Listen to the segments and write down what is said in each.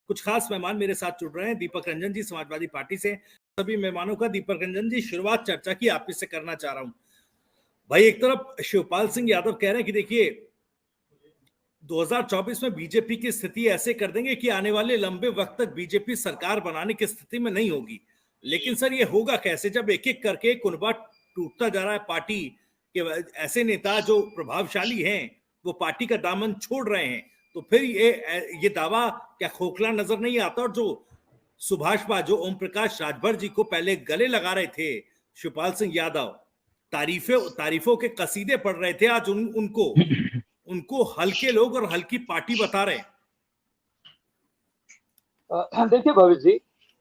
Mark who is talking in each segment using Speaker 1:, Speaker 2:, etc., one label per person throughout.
Speaker 1: कुछ खास मेहमान मेरे साथ जुड़ रहे हैं। दीपक रंजन जी समाजवादी पार्टी से। सभी मेहमानों का दीपक रंजन जी शुरुआत चर्चा की आप इससे करना चाह रहा हूं। भाई, एक तरफ शिवपाल सिंह यादव कह रहे हैं कि देखिए 2024 में बीजेपी की स्थिति ऐसे कर देंगे कि आने वाले लंबे वक्त तक बीजेपी सरकार बनाने की स्थिति में नहीं होगी। लेकिन सर, ये होगा कैसे जब एक एक करके कुनबा टूटता जा रहा है पार्टी के? ऐसे नेता जो प्रभावशाली हैं वो पार्टी का दामन छोड़ रहे हैं, तो फिर ये दावा क्या खोखला नजर नहीं आता? और जो सुभाष जो ओम प्रकाश राजभर जी को पहले गले लगा रहे थे शिवपाल सिंह यादव, तारीफों के कसीदे पढ़ रहे थे, आज उनको हल्के लोग और हल्की पार्टी बता रहे हैं।
Speaker 2: देखिए भविष्य जी,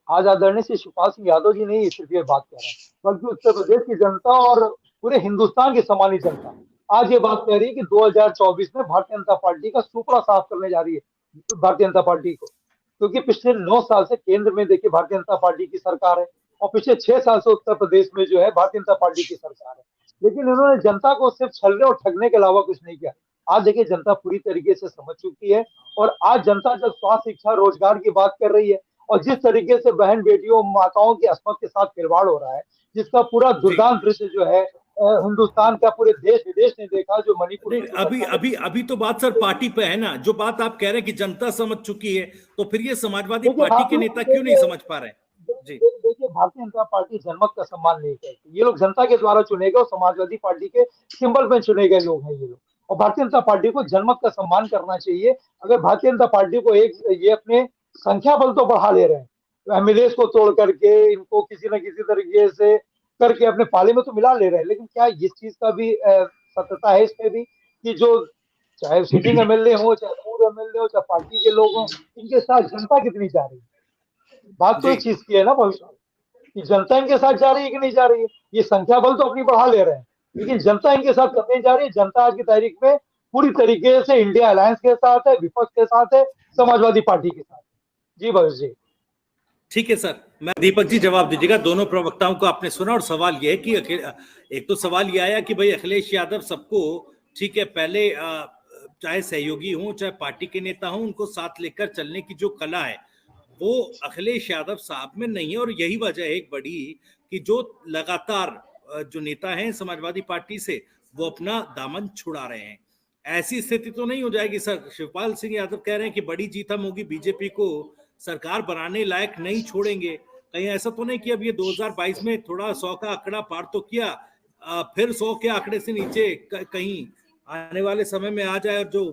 Speaker 2: आज आदरणीय श्री शिवपाल सिंह यादव जी नहीं सिर्फ ये बात कर रहे हैं, बल्कि उत्तर प्रदेश की जनता और पूरे हिंदुस्तान की सम्मानित जनता आज ये बात कह रही है कि 2024 में भारतीय जनता पार्टी का सुपड़ा साफ करने जा रही है भारतीय जनता पार्टी को। क्योंकि पिछले 9 साल से केंद्र में देखिए भारतीय जनता पार्टी की सरकार है और पिछले 6 साल से उत्तर प्रदेश में जो है भारतीय जनता पार्टी की सरकार है। लेकिन इन्होंने जनता को सिर्फ छलने और ठगने के अलावा कुछ नहीं किया। आज देखिए जनता पूरी तरीके से समझ चुकी है और आज जनता जब स्वास्थ्य, शिक्षा, रोजगार की बात कर रही है और जिस तरीके से बहन बेटियों माताओं की अस्मत के साथ खिलवाड़ हो रहा है, जिसका पूरा दुर्दांत दृश्य जो है हिंदुस्तान का पूरे देश विदेश ने देखा, जो मणिपुर
Speaker 1: अभी तो बात सर पार्टी पे है ना। जो बात आप कह रहे हैं कि जनता समझ चुकी है, तो फिर ये समाजवादी पार्टी के नेता क्यों नहीं समझ पा रहे हैं? जी
Speaker 2: देखिए, भारतीय जनता पार्टी जनमत का सम्मान नहीं करती। ये लोग जनता के द्वारा चुने गए और समाजवादी पार्टी के सिंबल पे चुने गए लोग हैं ये लोग, और भारतीय जनता पार्टी को जनमत का सम्मान करना चाहिए। अगर भारतीय जनता पार्टी को ये अपने संख्या बल तो बढ़ा ले रहे हैं, तो एमएलए को तोड़ करके इनको किसी न किसी तरीके से करके अपने पाले में तो मिला ले रहे हैं, लेकिन क्या इस चीज का भी सत्यता है इसमें भी कि जो चाहे सिटिंग एमएलए हो, चाहे पूर्व एमएलए हो, चाहे पार्टी के लोग हों, इनके साथ जनता कितनी जा रही है? बात तो एक चीज की है ना भविष्य कि जनता इनके साथ जा रही है कि नहीं जा रही है। ये संख्या बल तो अपनी बढ़ा ले रहे हैं, लेकिन जनता इनके साथ कब जा रही है? जनता आज की तारीख में पूरी तरीके से इंडिया अलायंस के साथ है, विपक्ष के साथ है, समाजवादी पार्टी के साथ। जी भविष्य जी।
Speaker 1: ठीक है सर, मैं दीपक जी जवाब दीजिएगा। दोनों प्रवक्ताओं को आपने सुना और सवाल यह है कि एक तो सवाल यह आया कि भाई अखिलेश यादव सबको, ठीक है, पहले चाहे सहयोगी हों चाहे पार्टी के नेता हों, उनको साथ लेकर चलने की जो कला है वो अखिलेश यादव साहब में नहीं है। और यही वजह है एक बड़ी कि जो लगातार जो नेता हैं समाजवादी पार्टी से वो अपना दामन छुड़ा रहे हैं। ऐसी स्थिति तो नहीं हो जाएगी सर? शिवपाल सिंह यादव कह रहे हैं कि बड़ी जीत हम होगी, बीजेपी को सरकार बनाने लायक नहीं छोड़ेंगे। कहीं ऐसा तो नहीं कि अब ये 2022 में थोड़ा 100 का आंकड़ा पार तो किया, फिर 100 के आंकड़े से नीचे कहीं आने वाले समय में आ जाए? और जो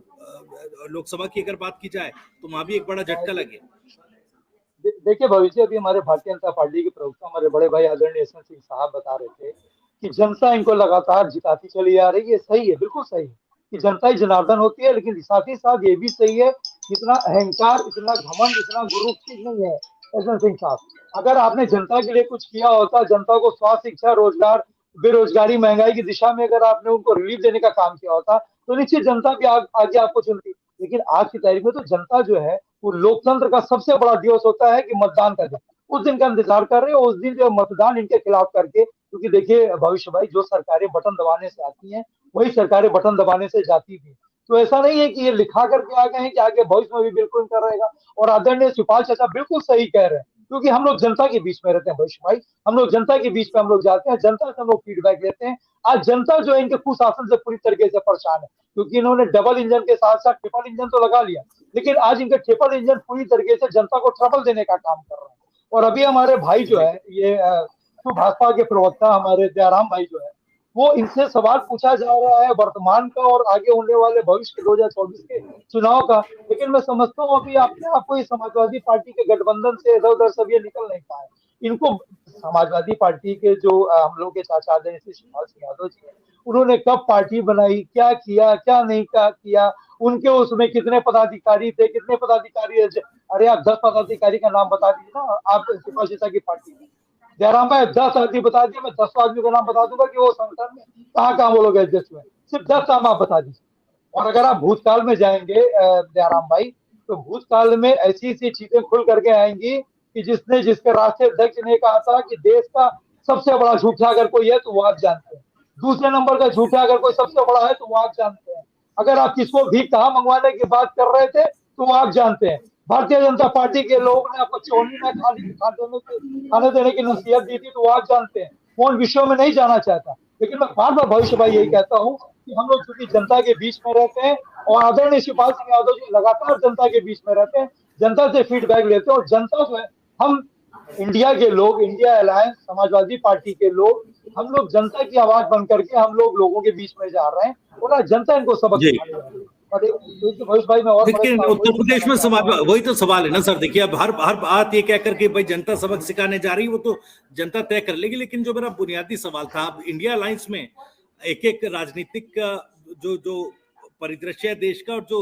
Speaker 1: लोकसभा की अगर बात की जाए तो वहां भी एक बड़ा झटका लगे।
Speaker 2: देखिए भविष्य, अभी हमारे भारतीय जनता पार्टी के प्रवक्ता हमारे बड़े भाई आदरणीय यशवंत सिंह साहब बता रहे थे कि जनता इनको लगातार जिताती चली आ रही है। सही है, बिल्कुल सही है कि जनता ही जनार्दन होती है, लेकिन साथ ही साथ ये भी सही है इतना अहंकार, इतना घमंड, इतना गुरु ठीक नहीं है यशवंत सिंह साहब। अगर आपने जनता के लिए कुछ किया होता, जनता को स्वास्थ्य, शिक्षा, रोजगार, बेरोजगारी, महंगाई की दिशा में अगर आपने उनको रिलीफ देने का काम किया होता, तो निश्चित जनता भी आगे आपको चुनती। लेकिन आज की तारीख में तो जनता जो है वो लोकतंत्र का सबसे बड़ा दिवस होता है कि मतदान का दिन, उस दिन का इंतजार कर रहे हो। उस दिन जो मतदान इनके खिलाफ करके, क्योंकि देखिए भविष्य भाई, जो सरकारें बटन दबाने से आती हैं वही सरकारें बटन दबाने से जाती भी। तो ऐसा नहीं है कि ये लिखा करके आ गए हैं कि आगे भविष्य में भी बिल्कुल इनका रहेगा। और आदरणीय शिवपाल चाचा बिल्कुल सही कह रहे हैं, क्योंकि हम लोग जनता के बीच में रहते हैं भविष्य भाई, हम लोग जनता के बीच में हम लोग जाते हैं, जनता से हम लोग फीडबैक लेते हैं। आज जनता जो है इनके कुशासन से पूरी तरीके से परेशान है, क्योंकि इन्होंने डबल इंजन के साथ साथ ट्रिपल इंजन तो लगा लिया, लेकिन आज इनके ट्रिपल इंजन पूरी तरीके से जनता को ट्रबल देने का काम कर रहे हैं। और अभी हमारे भाई जो है ये भाजपा के प्रवक्ता हमारे दयाराम भाई जो है, वो इनसे सवाल पूछा जा रहा है वर्तमान का और आगे होने वाले भविष्य के 2024 के चुनाव का। लेकिन मैं समझता हूँ अभी अपने आपको इस समाजवादी पार्टी के गठबंधन से इधर उधर सब ये निकल नहीं पाए। इनको समाजवादी पार्टी के जो हम लोग के चाचा जैसे शिवपाल सिंह यादव जी है, उन्होंने कब पार्टी बनाई, क्या किया, क्या नहीं किया, उनके उसमें कितने पदाधिकारी थे, कितने पदाधिकारी। अरे आप 10 पदाधिकारी का नाम बता दीजिए ना आप शिवपाल चाचा की पार्टी में। जयराम भाई 10 आदमी बता दिए, मैं 10 आदमी का नाम बता दूंगा कि वो संगठन में कहाँ वो लोग एडजस्ट हुए। सिर्फ 10 नाम आप बता दीजिए। और अगर आप भूतकाल में जाएंगे जयराम भाई, तो भूतकाल में ऐसी चीजें खुल करके आएंगी कि जिसके राष्ट्रीय अध्यक्ष ने कहा था कि देश का सबसे बड़ा झूठा अगर कोई है तो वो आप जानते हैं, दूसरे नंबर का झूठा अगर कोई सबसे बड़ा है तो वो आप जानते हैं, अगर आप किसको भी कहा मंगवाने की बात कर रहे थे तो वो आप जानते हैं। भारतीय जनता पार्टी के लोग ने आपको चौनी में खाने देने की नसीहत दी थी, तो वो आप जानते हैं, वो उन विषयों में नहीं जाना चाहता। लेकिन मैं बार बार भविष्य भाई यही कहता हूँ कि हम लोग चूंकि जनता के बीच में रहते हैं, और आदरणीय शिवपाल सिंह यादव जी लगातार जनता के बीच में रहते हैं, जनता से फीडबैक लेते हैं, और जनता जो है, हम इंडिया के लोग, इंडिया अलायंस समाजवादी पार्टी के लोग, हम लोग जनता की आवाज बन करके हम लोग लोगों के बीच में जा रहे हैं, और आज जनता इनको सबक
Speaker 1: जी।
Speaker 2: सिखाने जा रही है। और एक भविष्य भाई मैं और
Speaker 1: लेकिन उत्तर प्रदेश में समाज, वही तो सवाल है ना सर। देखिए, अब हर हर बात ये कहकर के भाई जनता सबक सिखाने जा रही है, वो तो जनता तय कर लेगी। लेकिन जो मेरा बुनियादी सवाल था, अब इंडिया अलायंस में एक एक राजनीतिक जो जो परिदृश्य है देश का, और जो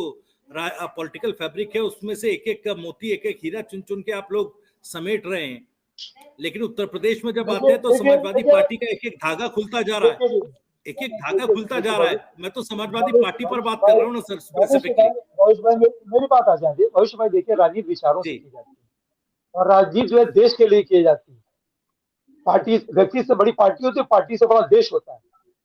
Speaker 1: पॉलिटिकल फैब्रिक है, उसमें से एक एक मोती, एक एक हीरा चुन चुन के आप लोग समेट रहे हैं। लेकिन उत्तर प्रदेश में जब आते हैं तो समाजवादी पार्टी का एक एक धागा खुलता जा रहा है, एक एक धागा खुलता जा रहा है। मैं तो समाजवादी पार्टी पर बात कर रहा हूँ ना सर, स्पेसिफिकली।
Speaker 2: भविष्य भाई मेरी बात आ जाती है। भविष्य भाई देखिए, राजनीति विचारों से की जाती है, और राजनीति जो है देश के लिए की जाती है। पार्टी व्यक्ति से बड़ी पार्टी होती है, पार्टी से बड़ा देश होता है।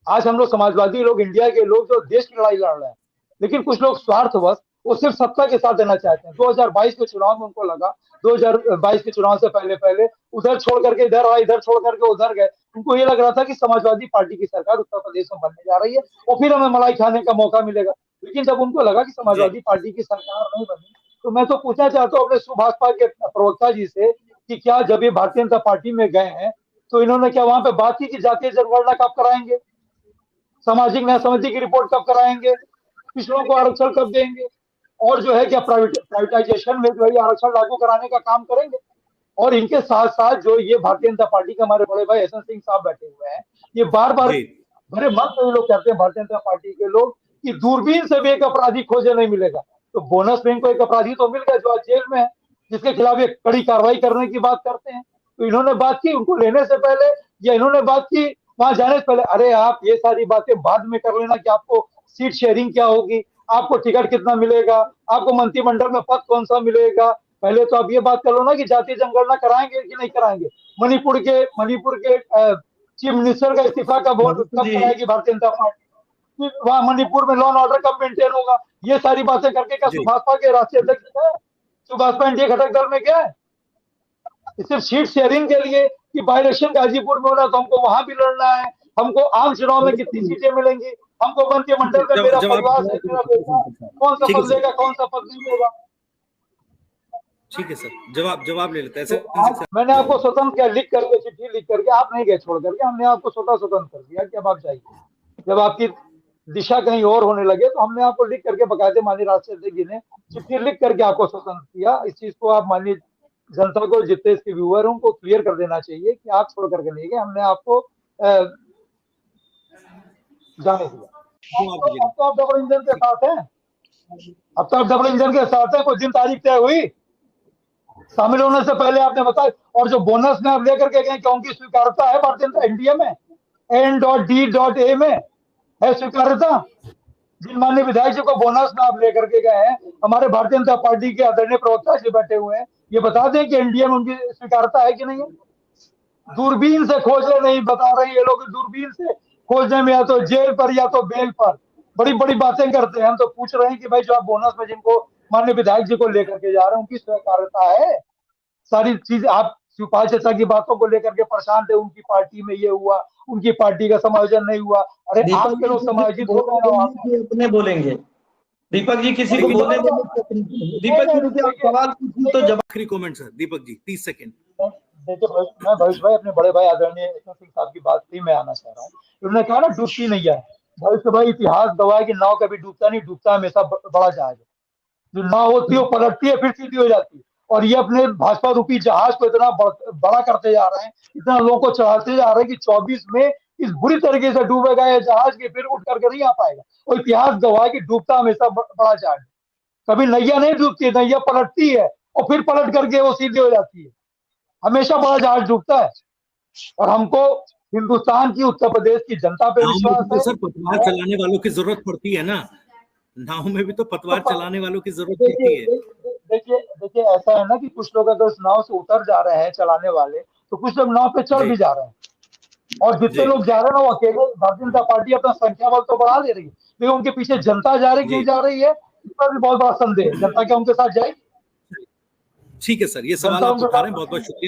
Speaker 2: आज हम लोग समाजवादी लोग, इंडिया के लोग जो देश की लड़ाई लड़ रहे हैं, लेकिन कुछ लोग स्वार्थवश वो सिर्फ सत्ता के साथ देना चाहते हैं। 2022 के चुनाव में उनको लगा, 2022 के चुनाव से पहले पहले उधर छोड़ करके इधर आए, इधर छोड़ करके उधर गए। उनको ये लग रहा था कि समाजवादी पार्टी की सरकार उत्तर प्रदेश में बनने जा रही है और फिर हमें मलाई खाने का मौका मिलेगा। लेकिन जब उनको लगा कि समाजवादी पार्टी की सरकार नहीं बनी, तो मैं तो पूछना चाहता हूँ अपने सुभाषपा के प्रवक्ता जी से कि क्या जब ये भारतीय जनता पार्टी में गए हैं तो इन्होंने क्या वहां पे बात की कि जातीय जनगणना कब कराएंगे, सामाजिक न्याय समिति की रिपोर्ट कब कराएंगे, पिछड़ों को आरक्षण कब देंगे, और जो है क्या प्राइवेटाइजेशन में जो है आरक्षण लागू कराने का काम करेंगे। और इनके साथ साथ जो ये भारतीय जनता पार्टी के हमारे बड़े भाई यशवंत सिंह साहब बैठे हुए हैं, ये बार बार बड़े मन से लोग कहते हैं भारतीय जनता पार्टी के लोग कि दूरबीन से भी एक अपराधी खोजे नहीं मिलेगा। तो बोनस में इनको एक अपराधी तो मिल गया जो आज जेल में है, जिसके खिलाफ एक कड़ी कार्रवाई करने की बात करते हैं। तो इन्होंने बात की उनको लेने से पहले, या इन्होंने बात की वहां जाने से पहले? अरे आप ये सारी बातें बाद में कर लेना कि आपको सीट शेयरिंग क्या होगी, आपको टिकट कितना मिलेगा, आपको मंत्रिमंडल में पद कौन सा मिलेगा। पहले तो आप ये बात कर लो ना कि जातीय जनगणना कराएंगे कि नहीं कराएंगे। मणिपुर के चीफ मिनिस्टर का इस्तीफा कब कराएगी भारतीय जनता पार्टी, वहां मणिपुर में लॉ एंड ऑर्डर कब मेंटेन होगा। ये सारी बातें करके क्या सुभाषपा के राष्ट्रीय अध्यक्ष है, सुभाषपा एनडीए घटक दल में क्या है? सिर्फ सीट शेयरिंग के लिए कि बाई इलेक्शन गाजीपुर में होना तो हमको वहां भी लड़ना है, हमको आम चुनाव में कितनी सीटें मिलेंगी, हमको मंत्रिमंडल में मेरा परिवार है, मेरा बेटा कौन सा पद लेगा, कौन सा पद नहीं लेगा।
Speaker 1: ठीक है सर, जवाब ले लेते हैं।
Speaker 2: मैंने आपको स्वतंत्र क्या लिख करके, चिट्ठी लिख करके, आप नहीं गए छोड़ करके, हमने आपको स्वतंत्र कर दिया कि अब आप जाइए। जब आपकी दिशा कहीं और होने लगे तो हमने आपको लिख करके बकायदे माननीय राष्ट्रीय अध्यक्ष जी ने चिट्ठी लिख करके आपको स्वतंत्र किया। इस चीज को आप माननीय जनता को, जितने इसके व्यूअर उनको क्लियर कर देना चाहिए कि आप छोड़ करके नहीं गए, हमने आपको जाने दिया। अब तो आप डबल इंजन के साथ हैं, अब तो आप डबल इंजन के साथ हैं। कोई दिन तारीख तय हुई शामिल होने से पहले आपने बताया? और जो बोनस में आप लेकर के गए, क्या उनकी स्वीकार्यता है भारतीय जनता एनडीए में, N.D.A में है स्वीकार्यता? जिन माननीय विधायक जी को बोनस में आप लेकर के गए हैं, हमारे भारतीय जनता पार्टी के आदरणीय प्रवक्ता जी बैठे हुए हैं, ये बता दें कि एनडीए में उनकी स्वीकार्यता है कि नहीं है? दूरबीन से खोजने नहीं बता रहे ये लोग, दूरबीन से खोजने में या तो जेल पर या तो बेल पर बड़ी बड़ी बातें करते हैं। हम तो पूछ रहे हैं कि भाई जो आप बोनस में जिनको माननीय विधायक जी को लेकर के जा रहे हैं उनकी स्वीकार्यता है? सारी चीज आप शिवपाल चाचा की बातों को लेकर के परेशान थे, उनकी पार्टी में ये हुआ, उनकी पार्टी का समायोजन नहीं हुआ। अरे आपके लोग समायोजित हो गए,
Speaker 3: अपने बोलेंगे। दीपक जी किसी को बोलने दीपक जी सवाल तो जवाब।
Speaker 1: आखिरी comment sir, Deepak ji 30 second.
Speaker 2: देखिए मैं भविष्य भाई अपने बड़े भाई आदरणीय यशवंत सिंह साहब की बात भी मैं आना चाह रहा हूँ। उन्होंने कहा ना डूबती नहीं है, भविष्य भाई इतिहास गवाह की नाव कभी डूबता नहीं, डूबता हमेशा बड़ा जहाज है। जो नाव होती है वो पलटती है फिर सीधी हो जाती है, और ये अपने भाजपा रूपी जहाज को इतना बड़ा करते जा रहे हैं, इतना लोगों को चढ़ाते जा रहे हैं कि 24 में इस बुरी तरीके से डूबेगा ये जहाज के फिर उठ करके नहीं आ पाएगा। और इतिहास गवाह की डूबता हमेशा बड़ा जहाज, कभी नैया नहीं डूबती, नैया पलटती है और फिर पलट करके वो सीधी हो जाती है, हमेशा बड़ा जहाज डूबता है। और हमको हिंदुस्तान की, उत्तर प्रदेश की जनता पे विश्वास है।
Speaker 1: सर पतवार चलाने वालों की जरूरत पड़ती है ना, नाव में भी तो पतवार चलाने वालों की जरूरत पड़ती है।
Speaker 2: देखिए ऐसा है ना कि कुछ लोग अगर उस नाव से उतर जा रहे हैं चलाने वाले, तो कुछ लोग नाव पे चढ़ भी जा रहे हैं, और जितने लोग जा रहे हैं ना वो अकेले, भारतीय जनता पार्टी अपना संख्या बल तो बढ़ा दे रही है, लेकिन उनके पीछे जनता जा रही, क्यों जा रही है, इस पर भी बहुत बड़ा संदेह है। जनता क्या उनके साथ जाएगी?
Speaker 1: ठीक है सर, ये सवाल
Speaker 2: जनता
Speaker 1: आप
Speaker 2: उनको
Speaker 1: उठा रहे हैं, बहुत बहुत शुक्रिया।